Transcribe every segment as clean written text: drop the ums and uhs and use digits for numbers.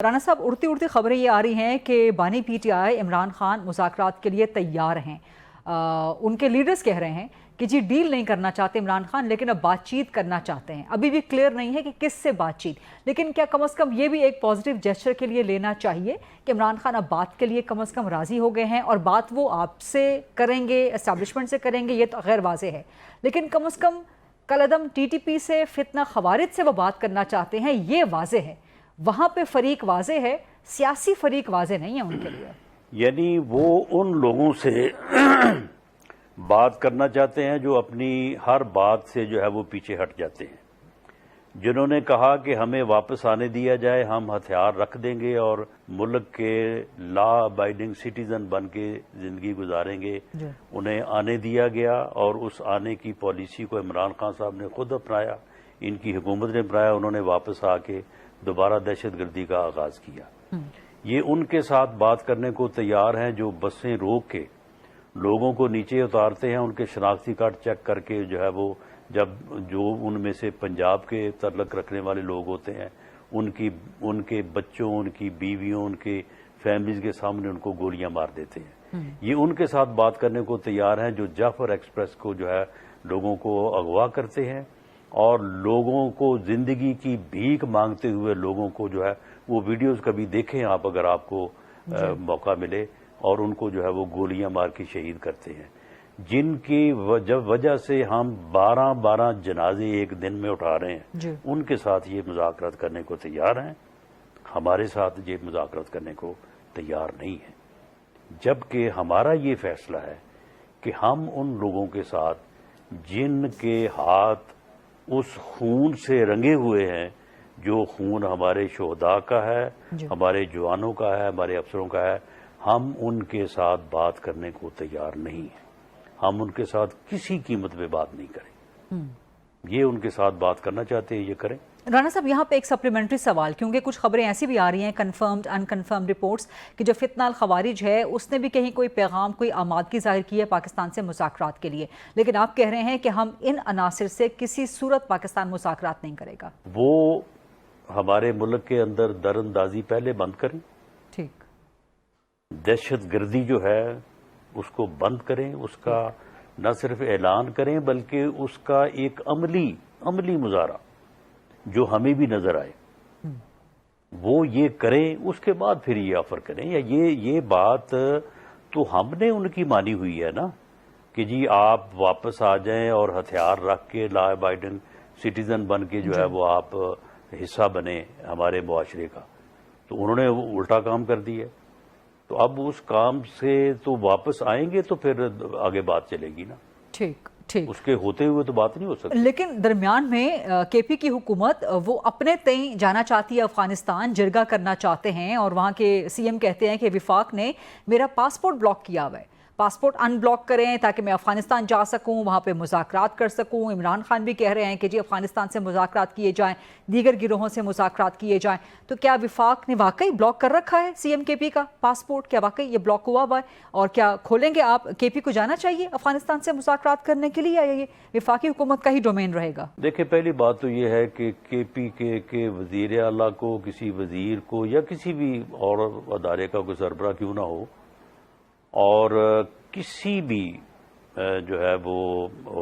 رانا صاحب، اڑتی اڑتی خبریں یہ آ رہی ہیں کہ بانی P T I Imran Khan مذاکرات کے لیے تیار ہیں۔ ان کے لیڈرز کہہ رہے ہیں کہ جی ڈیل نہیں کرنا چاہتے عمران خان، لیکن اب بات چیت کرنا چاہتے ہیں۔ ابھی بھی کلیئر نہیں ہے کہ کس سے بات چیت، لیکن کیا کم از کم یہ بھی ایک پازیٹیو جیسچر کے لیے لینا چاہیے کہ عمران خان اب بات کے لیے کم از کم راضی ہو گئے ہیں، اور بات وہ آپ سے کریں گے، اسٹیبلشمنٹ سے کریں گے، یہ تو غیر واضح ہے، لیکن کم از کم کالعدم ٹی ٹی پی سے، فتنہ خوارج سے وہ بات کرنا چاہتے ہیں، یہ واضح ہے۔ وہاں پہ فریق واضح ہے، سیاسی فریق واضح نہیں ہے ان کے لیے۔ یعنی وہ ان لوگوں سے بات کرنا چاہتے ہیں جو اپنی ہر بات سے جو ہے وہ پیچھے ہٹ جاتے ہیں، جنہوں نے کہا کہ ہمیں واپس آنے دیا جائے، ہم ہتھیار رکھ دیں گے اور ملک کے لا ابائڈنگ سٹیزن بن کے زندگی گزاریں گے۔ انہیں آنے دیا گیا اور اس آنے کی پالیسی کو عمران خان صاحب نے خود اپنایا، ان کی حکومت نے اپنایا، انہوں نے واپس آ کے دوبارہ دہشت گردی کا آغاز کیا۔ یہ ان کے ساتھ بات کرنے کو تیار ہیں جو بسیں روک کے لوگوں کو نیچے اتارتے ہیں، ان کے شناختی کارڈ چیک کر کے جو ہے وہ جب جو ان میں سے پنجاب کے تعلق رکھنے والے لوگ ہوتے ہیں ان کے بچوں، ان کی بیویوں، ان کے فیملیز کے سامنے ان کو گولیاں مار دیتے ہیں۔ یہ ان کے ساتھ بات کرنے کو تیار ہیں جو جعفر ایکسپریس کو جو ہے لوگوں کو اغوا کرتے ہیں اور لوگوں کو زندگی کی بھیک مانگتے ہوئے لوگوں کو جو ہے وہ ویڈیوز کبھی دیکھیں آپ اگر آپ کو موقع ملے، اور ان کو جو ہے وہ گولیاں مار کے شہید کرتے ہیں، جن کی وجہ سے ہم 12 جنازے ایک دن میں اٹھا رہے ہیں۔ ان کے ساتھ یہ مذاکرات کرنے کو تیار ہیں، ہمارے ساتھ یہ مذاکرات کرنے کو تیار نہیں ہیں، جبکہ ہمارا یہ فیصلہ ہے کہ ہم ان لوگوں کے ساتھ جن کے ہاتھ اس خون سے رنگے ہوئے ہیں، جو خون ہمارے شہداء کا ہے، ہمارے جوانوں کا ہے، ہمارے افسروں کا ہے، ہم ان کے ساتھ بات کرنے کو تیار نہیں ہیں۔ ہم ان کے ساتھ کسی قیمت پہ بات نہیں کریں۔ یہ ان کے ساتھ بات کرنا چاہتے ہیں، یہ کریں۔ رانا صاحب، یہاں پہ ایک سپلیمنٹری سوال، کیونکہ کچھ خبریں ایسی بھی آ رہی ہیں، کنفرمڈ ان کنفرمڈ رپورٹس، کہ جو فتنہ الخوارج ہے اس نے بھی کہیں کوئی پیغام، کوئی آمادگی ظاہر کی ہے پاکستان سے مذاکرات کے لیے، لیکن آپ کہہ رہے ہیں کہ ہم ان عناصر سے کسی صورت پاکستان مذاکرات نہیں کرے گا۔ وہ ہمارے ملک کے اندر در اندازی پہلے بند کریں، ٹھیک، دہشت گردی جو ہے اس کو بند کریں، اس کا نہ صرف اعلان کریں بلکہ اس کا ایک عملی مظاہرہ جو ہمیں بھی نظر آئے وہ یہ کریں، اس کے بعد پھر یہ آفر کریں۔ یا یہ بات تو ہم نے ان کی مانی ہوئی ہے نا کہ جی آپ واپس آ جائیں اور ہتھیار رکھ کے لا ابائڈنگ سٹیزن بن کے جو ہے وہ آپ حصہ بنے ہمارے معاشرے کا، تو انہوں نے الٹا کام کر دیا۔ تو اب اس کام سے تو واپس آئیں گے تو پھر آگے بات چلے گی نا۔ ٹھیک ٹھیک، اس کے ہوتے ہوئے تو بات نہیں ہو سکتی۔ لیکن درمیان میں کے پی کی حکومت وہ اپنے تئیں جانا چاہتی ہے، افغانستان جرگہ کرنا چاہتے ہیں، اور وہاں کے سی ایم کہتے ہیں کہ وفاق نے میرا پاسپورٹ بلاک کیا ہوا ہے، پاسپورٹ ان بلاک کریں تاکہ میں افغانستان جا سکوں، وہاں پہ مذاکرات کر سکوں۔ عمران خان بھی کہہ رہے ہیں کہ جی افغانستان سے مذاکرات کیے جائیں، دیگر گروہوں سے مذاکرات کیے جائیں۔ تو کیا وفاق نے واقعی بلاک کر رکھا ہے سی ایم کے پی کا پاسپورٹ؟ کیا واقعی یہ بلاک ہوا ہوا ہے؟ اور کیا کھولیں گے آپ؟ کے پی کو جانا چاہیے افغانستان سے مذاکرات کرنے کے لیے، یا یہ وفاقی حکومت کا ہی ڈومین رہے گا؟ دیکھیں، پہلی بات تو یہ ہے کہ کے پی کے وزیر اعلیٰ کو، کسی وزیر کو یا کسی بھی اور ادارے کا کوئی سربراہ کیوں نہ ہو، اور کسی بھی جو ہے وہ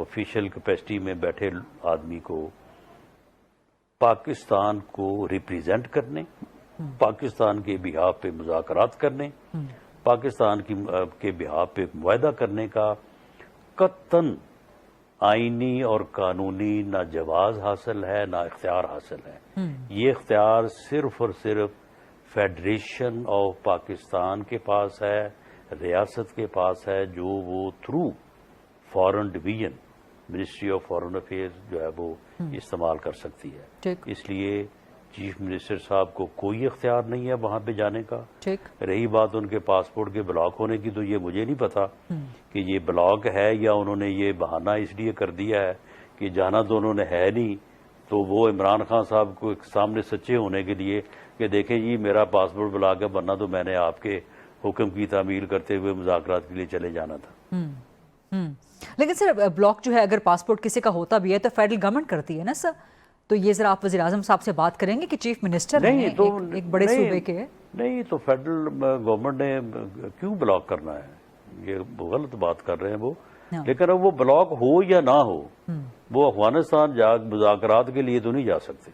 آفیشیل کیپیسٹی میں بیٹھے آدمی کو پاکستان کو ریپریزنٹ کرنے، پاکستان کے بہاف پہ مذاکرات کرنے، پاکستان کے بہاف پہ معاہدہ کرنے کا قطعاً آئینی اور قانونی نہ جواز حاصل ہے نہ اختیار حاصل ہے۔ یہ اختیار صرف اور صرف فیڈریشن آف پاکستان کے پاس ہے، ریاست کے پاس ہے، جو وہ through foreign division ministry of foreign affairs جو ہے وہ استعمال کر سکتی ہے۔ اس لیے چیف منسٹر صاحب کو کوئی اختیار نہیں ہے وہاں پہ جانے کا۔ رہی بات ان کے پاسپورٹ کے بلاک ہونے کی، تو یہ مجھے نہیں پتا کہ یہ بلاک ہے یا انہوں نے یہ بہانہ اس لیے کر دیا ہے کہ جانا تو انہوں نے ہے نہیں، تو وہ عمران خان صاحب کو سامنے سچے ہونے کے لیے کہ دیکھیں جی میرا پاسپورٹ بلاک ہے، ورنہ تو میں نے آپ کے حکم کی تعمیل کرتے ہوئے مذاکرات کے لیے چلے جانا تھا۔ لیکن سر، بلاک جو ہے اگر پاسپورٹ کسی کا ہوتا بھی ہے تو فیڈرل گورنمنٹ کرتی ہے نا سر، تو یہ ذرا آپ وزیر اعظم صاحب سے بات کریں گے کہ چیف منسٹر ہیں ایک بڑے صوبے کے. نہیں تو فیڈرل گورنمنٹ نے کیوں بلاک کرنا ہے؟ یہ غلط بات کر رہے ہیں وہ. لیکن اب وہ بلاک ہو یا نہ ہو، وہ افغانستان مذاکرات کے لیے تو نہیں جا سکتے.